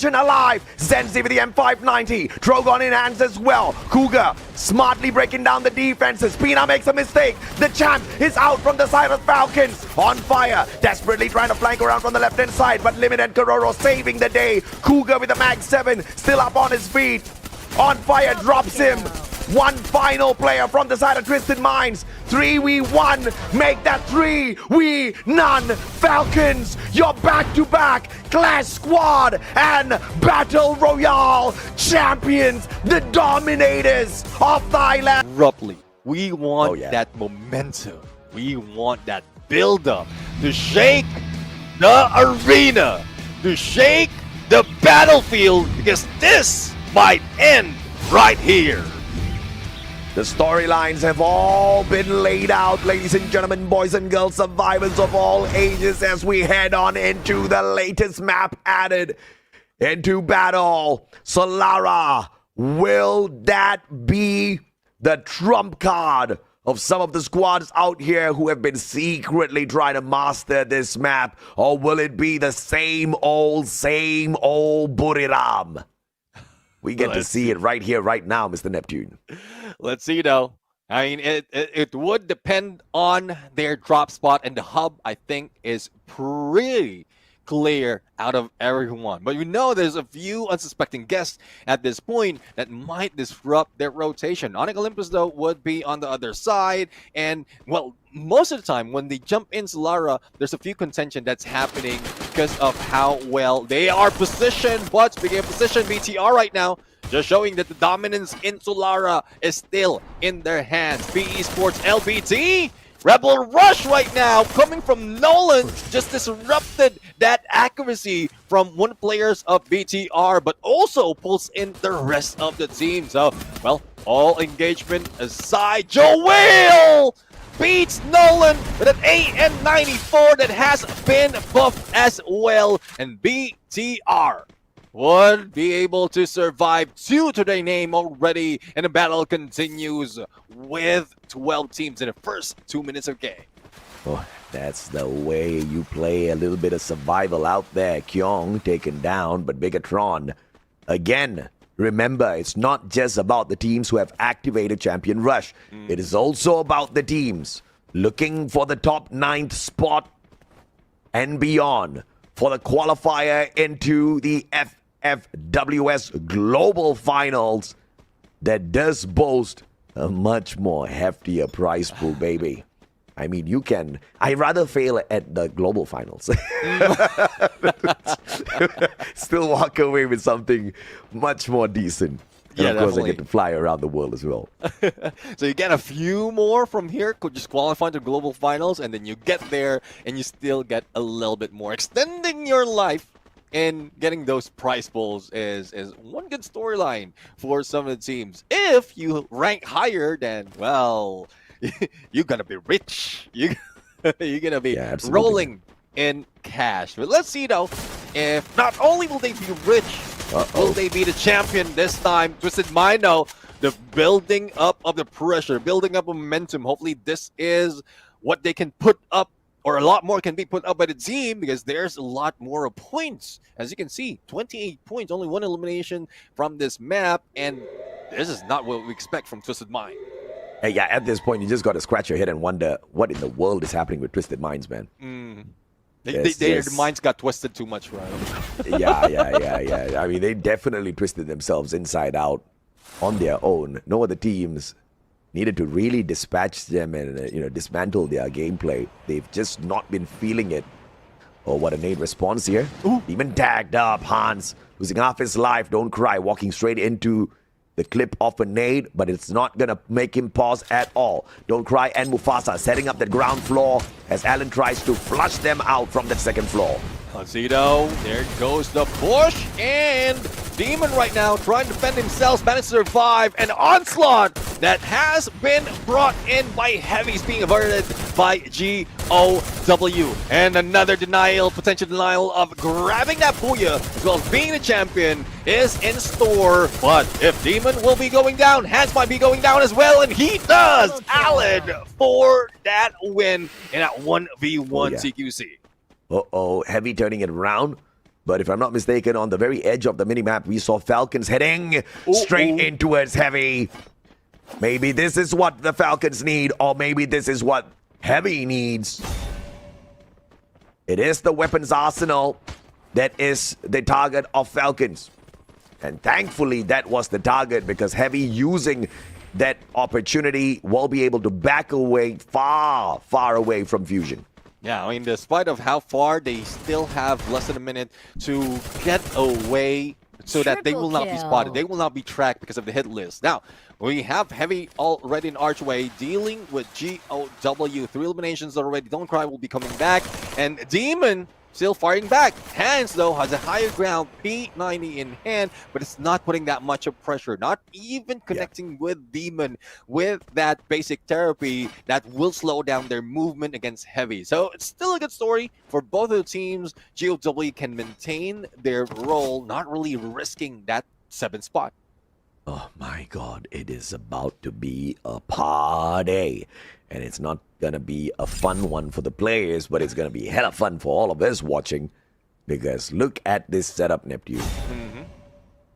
alive. Zenzi with the M590. Drogon in hands as well. Cougar smartly breaking down the defenses. Pina makes a mistake. The champ is out from the side of Falcons. On fire. Desperately trying to flank around from the left-hand side. But Limit and Kororo saving the day. Cougar with the Mag 7. Still up on his feet. On fire drops him. One final player from the side of Twisted Minds. 3v1. Make that 3v0. Falcons, your back-to-back Clash Squad and Battle Royale champions, the dominators of Thailand. Abruptly, we want that momentum. We want that build-up to shake the arena, to shake the battlefield, because this might end right here. The storylines have all been laid out, ladies and gentlemen, boys and girls, survivors of all ages, as we head on into the latest map added into battle. Solara, will that be the trump card of some of the squads out here who have been secretly trying to master this map? Or will it be the same old Buriram? We get to see it right here, right now, Mr. Neptune. Let's see, though. I mean, it would depend on their drop spot, and the hub, I think, is pretty clear out of everyone. But we know there's a few unsuspecting guests at this point that might disrupt their rotation. Onyx Olympus, though, would be on the other side. And, well, most of the time when they jump in Solara, there's a few contention that's happening because of how well they are positioned. But speaking of position, BTR right now, just showing that the dominance in Solara is still in their hands. PE Sports LBT, Rebel Rush right now, coming from Nolan, just disrupted that accuracy from one players of BTR, but also pulls in the rest of the team. So, well, all engagement aside, Joel beats Nolan with an AN94 that has been buffed as well, and BTR would be able to survive 2 to their name already, and the battle continues with 12 teams in the first 2 minutes of game. Oh, that's the way you play a little bit of survival out there. Kyong taken down, but Bigatron, again, remember, it's not just about the teams who have activated Champion Rush. It is also about the teams looking for the top 9th spot and beyond for the qualifier into the FFWS Global Finals that does boast a much more heftier prize pool, baby. I mean, you can... I'd rather fail at the Global Finals. Still walk away with something much more decent. And of course, I get to fly around the world as well. So you get a few more from here, could just qualify to Global Finals, and then you get there, and you still get a little bit more. Extending your life and getting those prize pools is one good storyline for some of the teams. If you rank higher, then, well, you're going to be rich. You're going to be rolling in cash. But let's see, though, if not only will they be rich, will they be the champion this time? Twisted Mind, though, the building up of the pressure, building up momentum. Hopefully this is what they can put up, or a lot more can be put up by the team, because there's a lot more points. As you can see, 28 points, only 1 elimination from this map, and this is not what we expect from Twisted Mind. Hey, yeah, at this point, you just got to scratch your head and wonder what in the world is happening with Twisted Minds, man. Their minds got twisted too much, right? Yeah. I mean, they definitely twisted themselves inside out on their own. No other teams needed to really dispatch them and dismantle their gameplay. They've just not been feeling it. Oh, what a nade response here. Even tagged up. Hans losing half his life. Don't cry. Walking straight into the clip of a nade, but it's not gonna make him pause at all. Don't cry and Mufasa setting up that ground floor as Alan tries to flush them out from the second floor. Concedo, there goes the push, and Demon right now trying to defend himself, managed to survive an onslaught that has been brought in by Heavies, being averted by GOW. And another denial, potential denial of grabbing that Booyah, as well as being the champion, is in store. But if Demon will be going down, Hans might be going down as well, and he does! Alan for that win in that 1v1 CQC. Heavy turning it around. But if I'm not mistaken, on the very edge of the minimap, we saw Falcons heading straight in towards Heavy. Maybe this is what the Falcons need, or maybe this is what Heavy needs. It is the weapons arsenal that is the target of Falcons. And thankfully, that was the target, because Heavy using that opportunity will be able to back away far, far away from Fusion. Yeah, I mean, despite of how far, they still have less than a minute to get away so that they will not be spotted. They will not be tracked because of the hit list. Now, we have Heavy already in Archway dealing with GOW. 3 eliminations already. Don't Cry will be coming back. And Demon still firing back. Hands, though, has a higher ground, P90 in hand, but it's not putting that much of pressure. Not even connecting with Demon with that basic therapy that will slow down their movement against Heavy. So it's still a good story for both of the teams. GOW can maintain their role, not really risking that 7th spot. Oh my God, it is about to be a party. And it's not going to be a fun one for the players, but it's going to be hella fun for all of us watching. Because look at this setup, Neptune.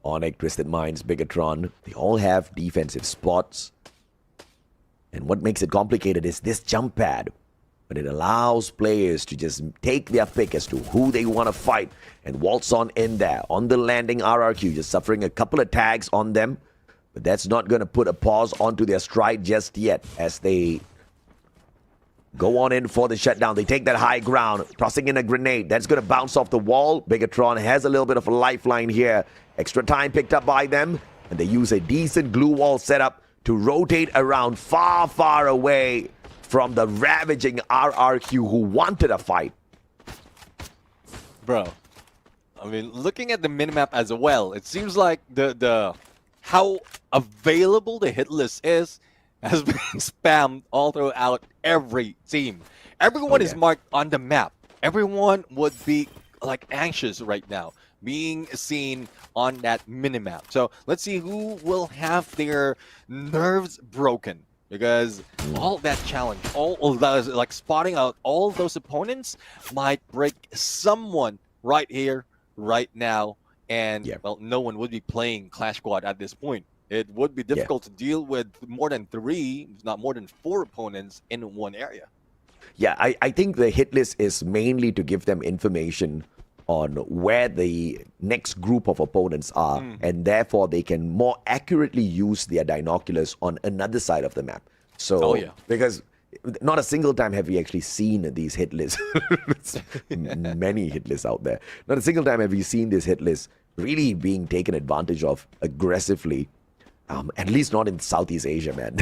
Onyx, Twisted Minds, Bigatron, they all have defensive spots. And what makes it complicated is this jump pad. But it allows players to just take their pick as to who they want to fight and waltz on in there. On the landing, RRQ just suffering a couple of tags on them. But that's not going to put a pause onto their stride just yet as they go on in for the shutdown. They take that high ground, tossing in a grenade. That's going to bounce off the wall. Bigatron has a little bit of a lifeline here. Extra time picked up by them. And they use a decent glue wall setup to rotate around far, far away from the ravaging RRQ who wanted a fight. Bro, I mean, looking at the minimap as well, it seems like the how available the hit list is has been spammed all throughout every team. Everyone is marked on the map. Everyone would be like anxious right now, being seen on that minimap. So let's see who will have their nerves broken, because all that challenge, all of those, like spotting out all those opponents might break someone right here, right now. And well, no one would be playing Clash Squad at this point. It would be difficult to deal with more than 3, if not more than 4 opponents in one area. Yeah, I think the hit list is mainly to give them information on where the next group of opponents are, and therefore they can more accurately use their binoculars on another side of the map. So, because not a single time have we actually seen these hit lists. Many hit lists out there. Not a single time have we seen this hit list really being taken advantage of aggressively. At least not in Southeast Asia, man.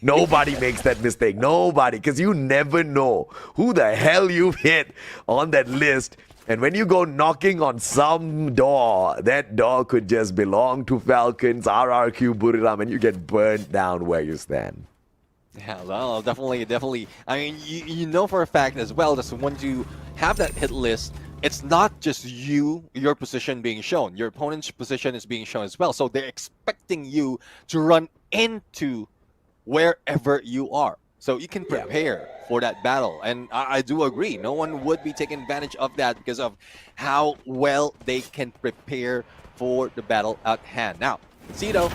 Nobody makes that mistake. Nobody. Because you never know who the hell you've hit on that list. And when you go knocking on some door, that door could just belong to Falcons, RRQ, Buriram, and you get burnt down where you stand. Yeah, well, definitely. I mean, you know for a fact as well that once you have that hit list, it's not just your position being shown. Your opponent's position is being shown as well. So they're expecting you to run into wherever you are. So you can prepare for that battle. And I do agree. No one would be taking advantage of that because of how well they can prepare for the battle at hand. Now, see though,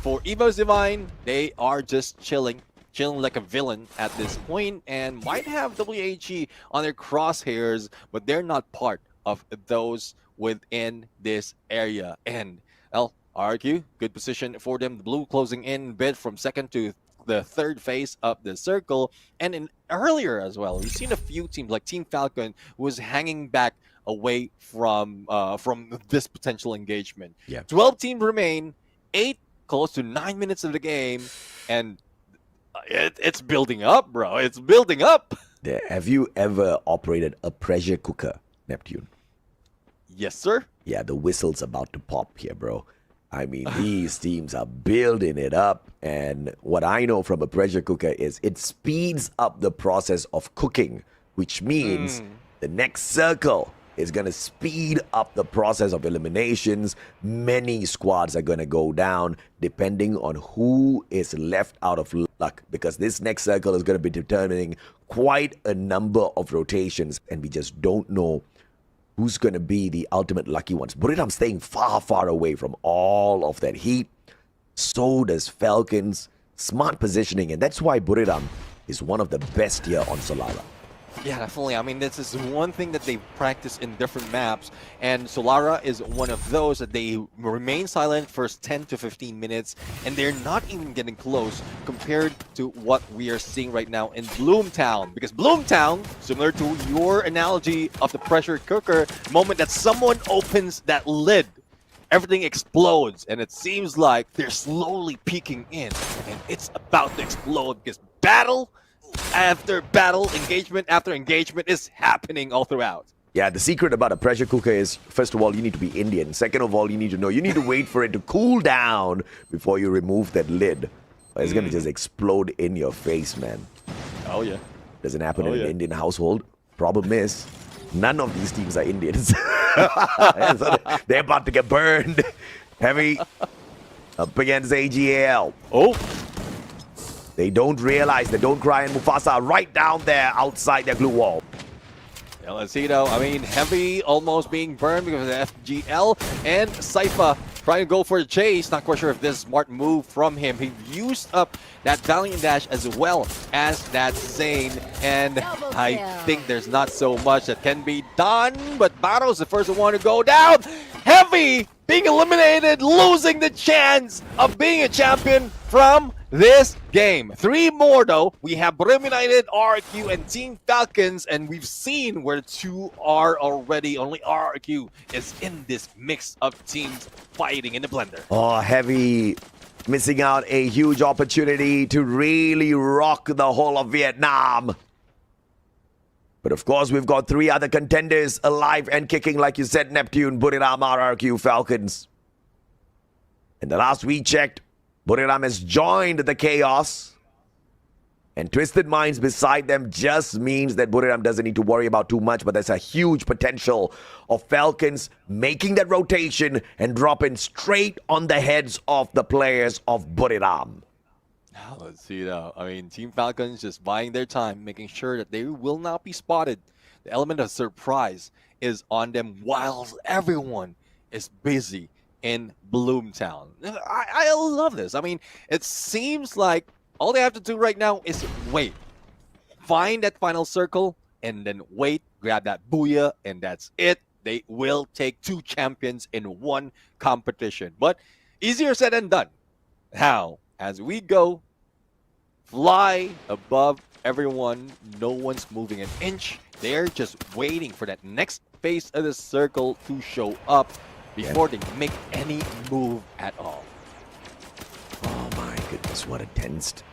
for Evo's Divine, they are just chilling like a villain at this point, and might have WHE on their crosshairs, but they're not part of those within this area. And well, RQ, good position for them. The blue closing in bit from second to the third phase of the circle. And in earlier as well, we've seen a few teams like Team Falcon who was hanging back away from this potential engagement. 12 teams remain, 8 close to 9 minutes of the game, and it's building up, bro. It's building up. Have you ever operated a pressure cooker, Neptune? Yes, sir. Yeah, the whistle's about to pop here, bro. I mean, these teams are building it up. And what I know from a pressure cooker is it speeds up the process of cooking, which means the next circle is going to speed up the process of eliminations. Many squads are going to go down depending on who is left out of luck, because this next circle is going to be determining quite a number of rotations, and we just don't know who's going to be the ultimate lucky ones. Buriram staying far, far away from all of that heat. So does Falcons. Smart positioning, and that's why Buriram is one of the best here on Solara. Yeah, definitely. I mean, this is one thing that they practice in different maps, and Solara is one of those that they remain silent first 10 to 15 minutes, and they're not even getting close compared to what we are seeing right now in Bloomtown. Because Bloomtown, similar to your analogy of the pressure cooker, the moment that someone opens that lid, everything explodes, and it seems like they're slowly peeking in, and it's about to explode because battle after battle, engagement after engagement is happening all throughout. Yeah, the secret about a pressure cooker is, first of all, you need to be Indian. Second of all, you need to know, you need to wait for it to cool down before you remove that lid. It's going to just explode in your face, man. Oh, yeah. Doesn't happen in an Indian household. Problem is, none of these teams are Indians. So they're about to get burned. Heavy up against AGAL. Oh. They don't realize that Don't Cry and Mufasa are right down there outside their glue wall. Yeah, let's see though. I mean, Heavy almost being burned because of the FGL, and Sypha trying to go for the chase. Not quite sure if this is a smart move from him. He used up that Valiant Dash as well as that Zane, and I think there's not so much that can be done, but Battle's the first one to go down. Heavy being eliminated, losing the chance of being a champion from this game. 3 more though. We have Brim United, RRQ, and Team Falcons, and we've seen where the 2 are already. Only RRQ is in this mix of teams fighting in the blender. Oh, Heavy missing out a huge opportunity to really rock the whole of Vietnam. But of course, we've got 3 other contenders alive and kicking, like you said, Neptune, Buriram, RRQ, Falcons. And the last we checked, Buriram has joined the chaos, and Twisted Minds beside them just means that Buriram doesn't need to worry about too much, but there's a huge potential of Falcons making that rotation and dropping straight on the heads of the players of Buriram. Now, let's see though. I mean, Team Falcons just buying their time, making sure that they will not be spotted. The element of surprise is on them while everyone is busy in Bloomtown. I love this. I mean, it seems like all they have to do right now is wait. Find that final circle and then wait, grab that booyah, and that's it. They will take 2 champions in 1 competition. But easier said than done. How? As we go, fly above everyone, no one's moving an inch. They're just waiting for that next phase of the circle to show up before they make any move at all. Oh my goodness, what a tensed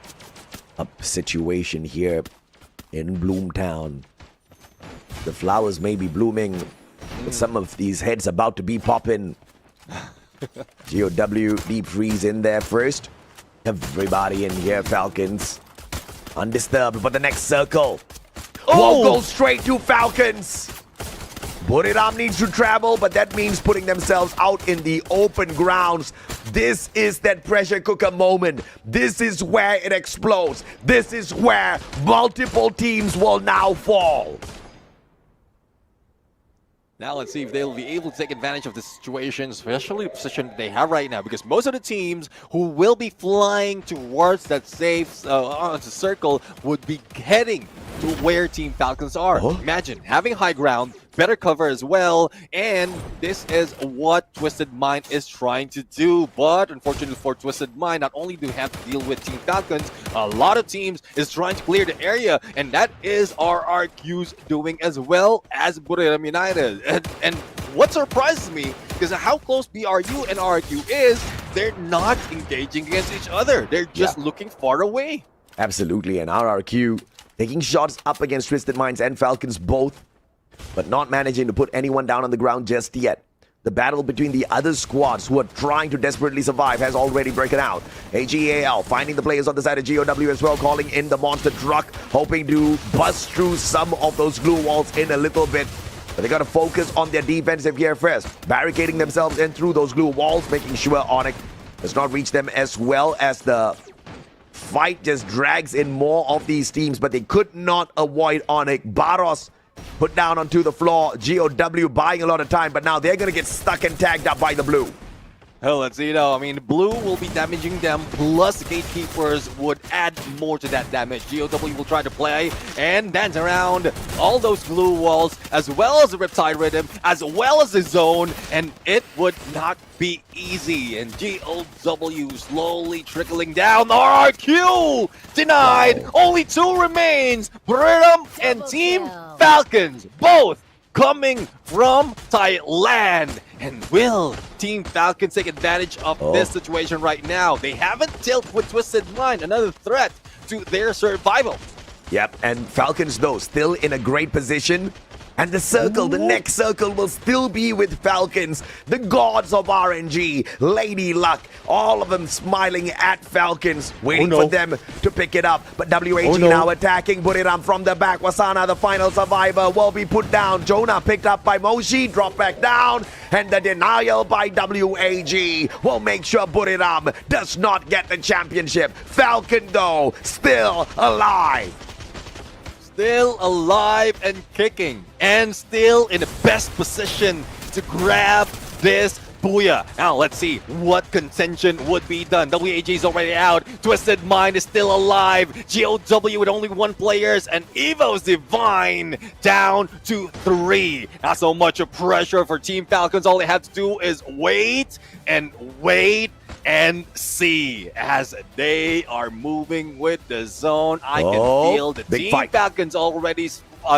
up situation here in Bloomtown. The flowers may be blooming, but some of these heads about to be popping. GOW deep freeze in there first. Everybody in here, Falcons. Undisturbed, but the next circle won't go straight to Falcons. Buriram needs to travel, but that means putting themselves out in the open grounds. This is that pressure cooker moment. This is where it explodes. This is where multiple teams will now fall. Now let's see if they'll be able to take advantage of the situation, especially the position they have right now, because most of the teams who will be flying towards that safe circle would be heading to where Team Falcons are. Imagine having high ground, better cover as well, and this is what Twisted Mind is trying to do. But unfortunately for Twisted Mind, not only do we have to deal with Team Falcons, a lot of teams is trying to clear the area, and that is RRQ's doing as well as Buriram United. And what surprises me, because of how close BRU and RRQ is, they're not engaging against each other. They're just looking far away. Absolutely, and RRQ taking shots up against Twisted Minds and Falcons both, but not managing to put anyone down on the ground just yet. The battle between the other squads who are trying to desperately survive has already broken out. AGAL finding the players on the side of GOW as well, calling in the monster truck, hoping to bust through some of those glue walls in a little bit. But they got to focus on their defensive gear first, barricading themselves in through those glue walls, making sure Onyx does not reach them, as well as the fight just drags in more of these teams, but they could not avoid Onyx. Baros put down onto the floor. GOW buying a lot of time, but now they're going to get stuck and tagged up by the blue. Oh, let's see though. I mean, blue will be damaging them, plus gatekeepers would add more to that damage. GOW will try to play and dance around all those blue walls, as well as the Riptide Rhythm, as well as the zone, and it would not be easy. And GOW slowly trickling down. RRQ denied. Wow. Only 2 remains. Brittum and Team Falcons, both coming from Thailand. And will Team Falcons take advantage of this situation right now? They haven't dealt with Twisted Mind, another threat to their survival. Yep, and Falcons, though, still in a great position. And the circle, the next circle will still be with Falcons, the gods of RNG, Lady Luck, all of them smiling at Falcons, waiting for them to pick it up. But WAG now attacking, Buriram from the back. Wasana, the final survivor, will be put down. Jonah picked up by Moshi, dropped back down. And the denial by WAG will make sure Buriram does not get the championship. Falcon, though, still alive. Still alive and kicking, and still in the best position to grab this booyah. Now let's see what contention would be done. WAG is already out. Twisted Mind is still alive. GOW with only 1 players, and Evo's Divine down to 3. Not so much of pressure for Team Falcons. All they have to do is wait and see as they are moving with the zone. I can feel the Team Falcons already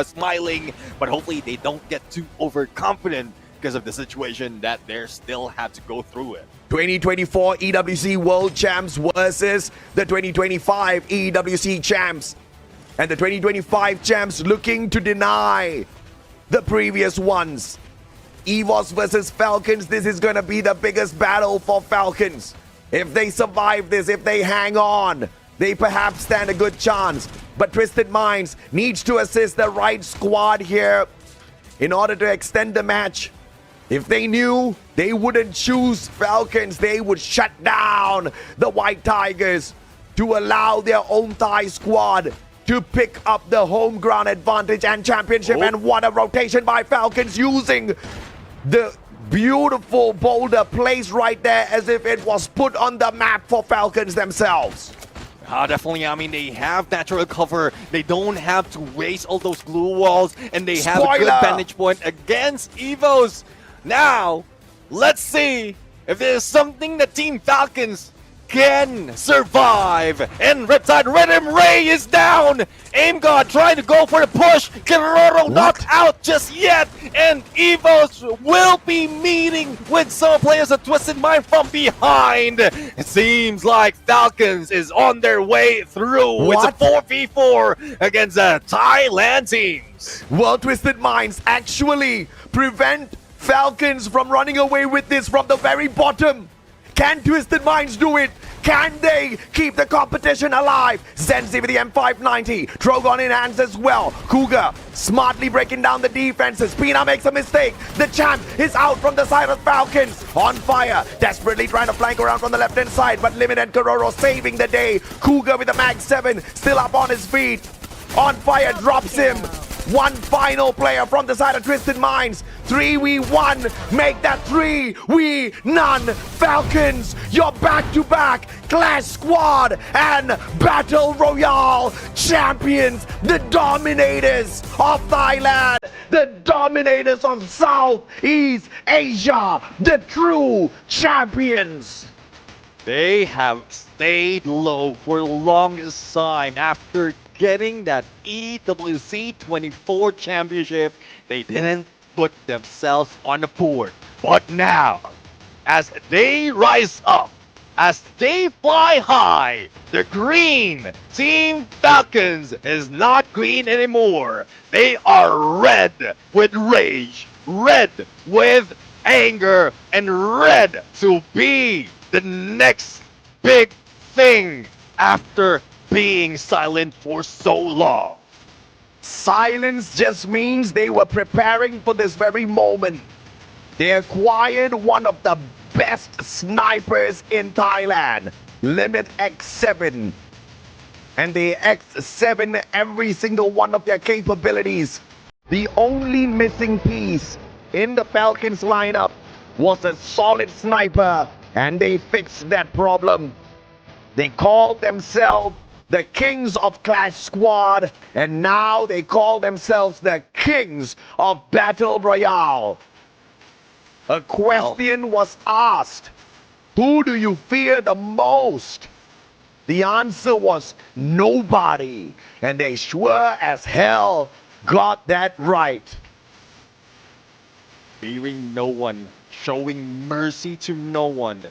smiling, but hopefully they don't get too overconfident because of the situation that they still have to go through it. 2024 EWC World Champs versus the 2025 EWC Champs. And the 2025 Champs looking to deny the previous ones. EVOS versus Falcons, this is going to be the biggest battle for Falcons. If they survive this, if they hang on, they perhaps stand a good chance. But Twisted Minds needs to assist the right squad here in order to extend the match. If they knew they wouldn't choose Falcons, they would shut down the White Tigers to allow their own Thai squad to pick up the home ground advantage and championship. And what a rotation by Falcons, using the beautiful boulder placed right there as if it was put on the map for Falcons themselves. Definitely. I mean, they have natural cover. They don't have to waste all those glue walls, and they have a good vantage point against Evos. Now, let's see if there's something that Team Falcons can survive. And Riptide Rhythm Ray is down. Aim God trying to go for the push. Keroro not out just yet. And Evos will be meeting with some players of Twisted Mind from behind. It seems like Falcons is on their way through. It's a 4v4 against the Thailand teams. Well, Twisted Minds actually prevent Falcons from running away with this from the very bottom. Can Twisted Minds do it? Can they keep the competition alive? Zenzi with the M590. Drogon in hands as well. Cougar smartly breaking down the defenses. Pina makes a mistake. The champ is out from the side of Falcons. On fire. Desperately trying to flank around from the left-hand side. But Limited Kororo saving the day. Cougar with the Mag 7. Still up on his feet. On fire drops him. One final player from the side of Twisted Minds. 3v1. Make that 3v0. Falcons, your back-to-back Clash Squad and Battle Royale champions. The dominators of Thailand. The dominators of Southeast Asia. The true champions. They have stayed low for the longest time after getting that EWC 24 championship. They didn't put themselves on the board. But now, as they rise up, as they fly high, the green Team Falcons is not green anymore. They are red with rage, red with anger, and red to be the next big thing after being silent for so long. Silence just means they were preparing for this very moment. They acquired one of the best snipers in Thailand, Limit X7. And they X7 every single one of their capabilities The only missing piece in the Falcons lineup was a solid sniper, and they fixed that problem. They called themselves the Kings of Clash Squad, and now they call themselves the Kings of Battle Royale. A question was asked, who do you fear the most? The answer was nobody, and they sure as hell got that right. Fearing no one, showing mercy to no one.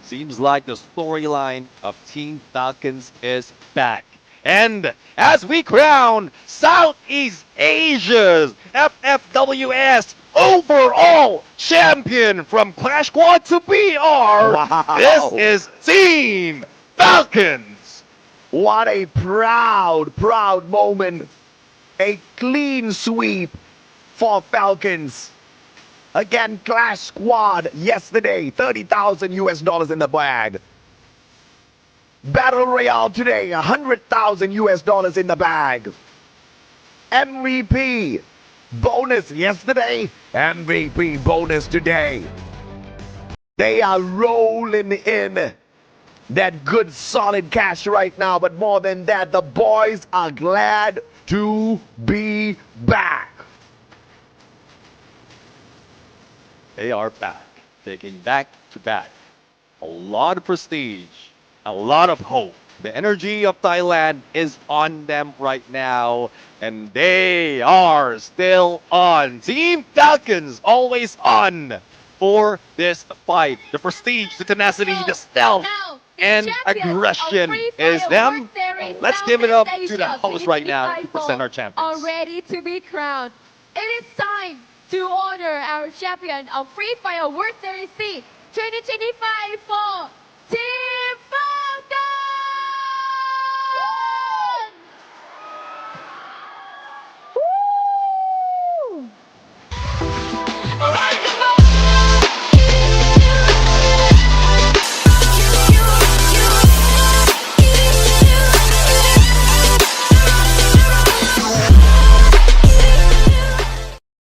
Seems like the storyline of Team Falcons is back. And as we crown Southeast Asia's FFWS overall champion from Clash Squad to BR, Wow. this is Team Falcons. What a proud moment. A clean sweep for Falcons. Again, Clash Squad yesterday, 30,000 US dollars in the bag. Battle Royale today, 100,000 US dollars in the bag. MVP bonus yesterday, MVP bonus today. They are rolling in that good solid cash right now, but more than that, the boys are glad to be back. They are back, taking back to back. A lot of prestige, a lot of hope. The energy of Thailand is on them right now, and they are still on. Team Falcons always on for this fight. The prestige, the tenacity, the stealth, and aggression is them. Let's give it up to the host right now to present our champions. Are ready to be crowned. It is time to honor our champion of Free Fire World Series C 2025 for